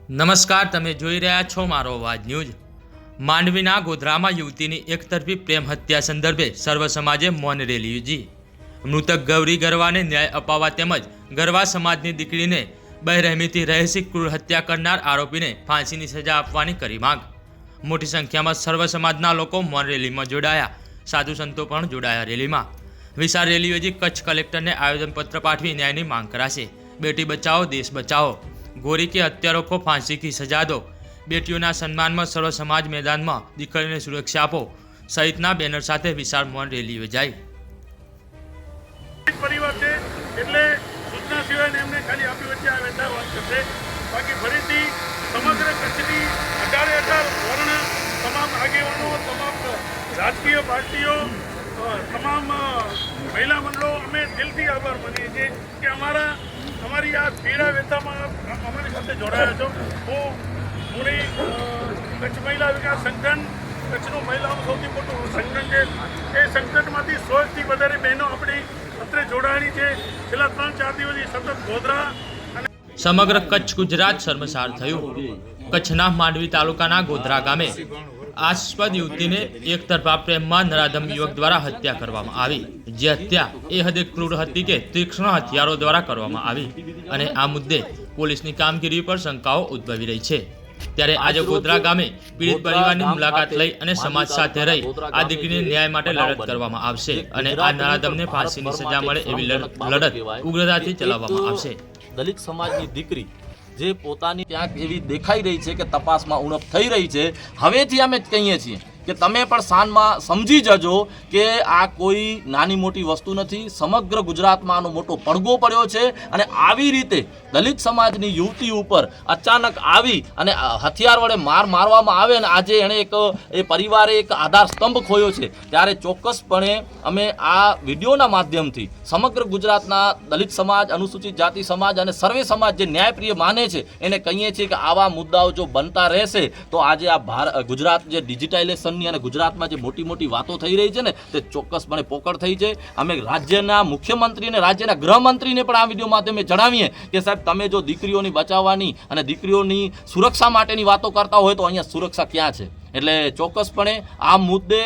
નમસ્કાર, તમે જોઈ રહ્યા છો મારો અવાજ ન્યૂઝ। માંડવીના ગોધરામાં યુવતીની એકતરફી પ્રેમ હત્યા સંદર્ભે સર્વ સમાજે મૌન રેલી યોજી। મૃતક ગૌરી ગરવાને ન્યાય અપાવવા તેમજ ગરવા સમાજની દીકરીને બેરહેમીથી રહેસી ક્રૂર હત્યા કરનાર આરોપીને ફાંસીની સજા આપવાની કરી માંગ। મોટી સંખ્યામાં સર્વ સમાજના લોકો મૌન રેલીમાં જોડાયા। સાધુ સંતો પણ જોડાયા। રેલીમાં વિશાળ રેલી યોજી કચ્છ કલેક્ટરને આવેદનપત્ર પાઠવી ન્યાયની માંગ કરાશે। બેટી બચાવો દેશ બચાવો, गोरी के हत्यारों को फांसी की सजा दो, बेटियों सम्मान में सर्व समाज मैदान में दीकरी ने सुरक्षा आपो सहितना बेनर साथे विशाल मौन रेली योजाई। परिवार છે એટલે સૂચના સિવાય એમને ખાલી આપી વચ્ચે આ વેંધા વાત કરશે। બાકી ફરીથી સમગ્ર કચ્છની 18 વર્ણ, તમામ આગેવાનો, તમામ રાજકીય પાર્ટીઓ, તમામ મહિલા મંડળો અમે દિલથી આભાર માનીએ છીએ કે અમારી આ પીડા વ્યથામાં અમારી સાથે જોડાયા છો। હું કચ્છ મહિલા વિકાસ સંગઠન, કચ્છનું મહિલાઓનું સૌથી મોટું સંગઠન છે। એ સંગઠનમાંથી 100થી વધારે બહેનો આપણી અત્રે જોડાયેલી છે। છેલ્લા 3-4 દિવસથી સતત ગોધરા અને સમગ્ર કચ્છ ગુજરાત શર્મસાર થયું। કચ્છના માંડવી તાલુકાના ગોધરા ગામે આસ્પદ યુવતીને એકતરફા પ્રેમમાં નરાધમ યુવક દ્વારા હત્યા કરવામાં આવી। જે હત્યા એ હદે ક્રૂર હતી કે તીક્ષ્ણ હથિયારો દ્વારા કરવામાં આવી અને આ મુદ્દે પોલીસની કામગીરી પર શંકાઓ ઉદ્ભવી રહી છે। ત્યારે આજે ગોધરા ગામે પીડિત પરિવારની મુલાકાત લઈ અને સમાજ સાથે રહી આ દીકરીને ન્યાય માટે લડત કરવામાં આવશે અને આ નરાધમને ફાંસીની સજા મળે એવી લડત ઉગ્રતાથી ચલાવવામાં આવશે। દલિત સમાજની દીકરી જે પોતાની ક્યાંક એવી દેખાઈ રહી છે કે તપાસમાં ઉણપ થઈ રહી છે, હવેથી અમે કહીએ છીએ કે તમે પણ સાનમાં સમજી જજો કે આ કોઈ નાની મોટી વસ્તુ નથી। સમગ્ર ગુજરાતમાં આનો મોટો પડઘો પડ્યો છે અને આવી રીતે દલિત સમાજની યુવતી ઉપર અચાનક આવી અને હથિયાર વડે મારવામાં આવે અને આજે એણે એ પરિવારે એક આધાર સ્તંભ ખોયો છે। ત્યારે ચોક્કસપણે અમે આ વિડીયોના માધ્યમથી સમગ્ર ગુજરાતના દલિત સમાજ, અનુસૂચિત જાતિ સમાજ અને સર્વે સમાજ જે ન્યાયપ્રિય માને છે એને કહીએ છીએ કે આવા મુદ્દાઓ જો બનતા રહેશે તો આજે આ ગુજરાત જે ડિજિટાઇઝેશન અને ગુજરાતમાં જે મોટી મોટી વાતો થઈ રહી છે ને તે ચોક્કસપણે પોકળ થઈ છે। અમે રાજ્યના મુખ્યમંત્રી અને રાજ્યના ગૃહમંત્રીને પણ આ વિડીયો માધ્યમે જણાવીએ કે સાહેબ તમે જો દીકરીઓની બચાવવાની અને દીકરીઓની સુરક્ષા માટેની વાતો કરતા હોય તો અહીંયા સુરક્ષા ક્યાં છે? એટલે ચોક્કસપણે આ મુદ્દે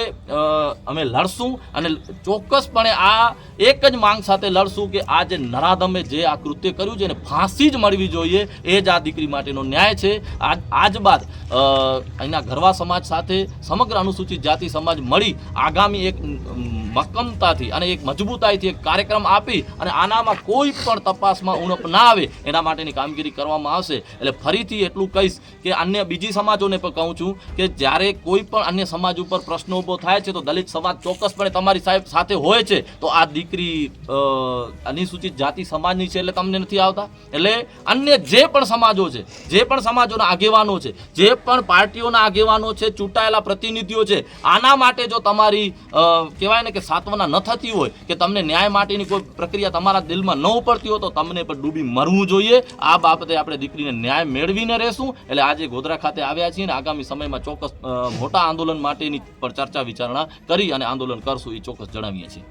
અમે લડશું અને ચોક્કસપણે આ એક જ માંગ સાથે લડશું કે આ જે નરાધમે જે આ કૃત્ય કર્યું છે એને ફાંસી જ મળવી જોઈએ। એ જ આ દીકરી માટેનો ન્યાય છે। આજ બાદ અહીંના ગરવા સમાજ સાથે સમગ્ર અનુસૂચિત જાતિ સમાજ મળી આગામી એક મક્કમતાથી અને એક મજબૂતાઈથી એક કાર્યક્રમ આપી અને આનામાં કોઈ પણ તપાસમાં ઉણપ ના આવે એના માટેની કામગીરી કરવામાં આવશે। એટલે ફરીથી એટલું કહીશ કે અન્ય બીજી સમાજોને પણ કહું છું કે જ્યારે કોઈ પણ અન્ય સમાજ ઉપર પ્રશ્નો ઊભો થાય છે તો દલિત સમાજ ચોક્કસપણે તમારી સાથે હોય છે। તો આ દીકરી અનુસૂચિત જાતિ સમાજની છે એટલે તમને નથી આવતા। એટલે અન્ય જે પણ સમાજો છે, જે પણ સમાજોના આગેવાનો છે, જે પણ પાર્ટીઓના આગેવાનો છે, ચૂંટાયેલા પ્રતિનિધિઓ છે, આના માટે જો તમારી કહેવાય ને કે સાંત્વના ન થતી હોય કે તમને ન્યાય માટેની કોઈ પ્રક્રિયા તમારા દિલમાં ન ઉપડતી હોય તો તમને પણ ડૂબી મરવું જોઈએ। આ બાબતે આપણે દીકરીને ન્યાય મેળવીને રહેશું। એટલે આજે ગોધરા ખાતે આવ્યા છીએ અને આગામી સમયમાં ચોક્કસ મોટા આંદોલન માટેની પર ચર્ચા વિચારણા કરી અને આંદોલન કરશું એ ચોક્કસ જણાવીએ છીએ।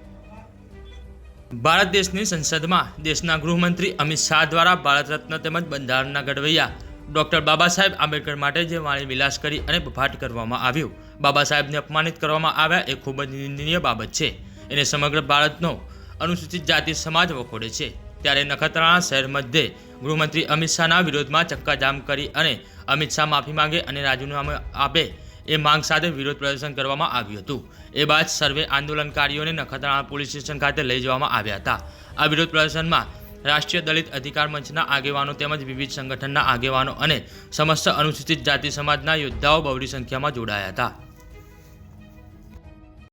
ભારત દેશની સંસદમાં દેશના ગૃહમંત્રી અમિત શાહ દ્વારા ભારત રત્ન તેમજ બંધારણના ઘડવૈયા ડૉક્ટર બાબા સાહેબ આંબેડકર માટે જે વાણી વિલાસ કરી અને બફાટ કરવામાં આવ્યું, બાબા સાહેબને અપમાનિત કરવામાં આવ્યા એ ખૂબ જ નિંદનીય બાબત છે। એને સમગ્ર ભારતનો અનુસૂચિત જાતિ સમાજ વખોડે છે। ત્યારે નખત્રાણા શહેર મધ્યે ગૃહમંત્રી અમિત શાહના વિરોધમાં ચક્કાજામ કરી અને અમિત શાહ માફી માંગે અને રાજીનામું આપે એ માંગ સાથે વિરોધ પ્રદર્શન કરવામાં આવ્યું હતું। એ બાદ સર્વે આંદોલનકારીઓને નખત્રાણા પોલીસ સ્ટેશન ખાતે લઈ જવામાં આવ્યા હતા। આ વિરોધ પ્રદર્શનમાં રાષ્ટ્રીય દલિત અધિકાર મંચના આગેવાનો તેમજ વિવિધ સંગઠનના આગેવાનો અને સમસ્ત અનુસૂચિત જાતિ સમાજના યોદ્ધાઓ બહોળી સંખ્યામાં જોડાયા હતા।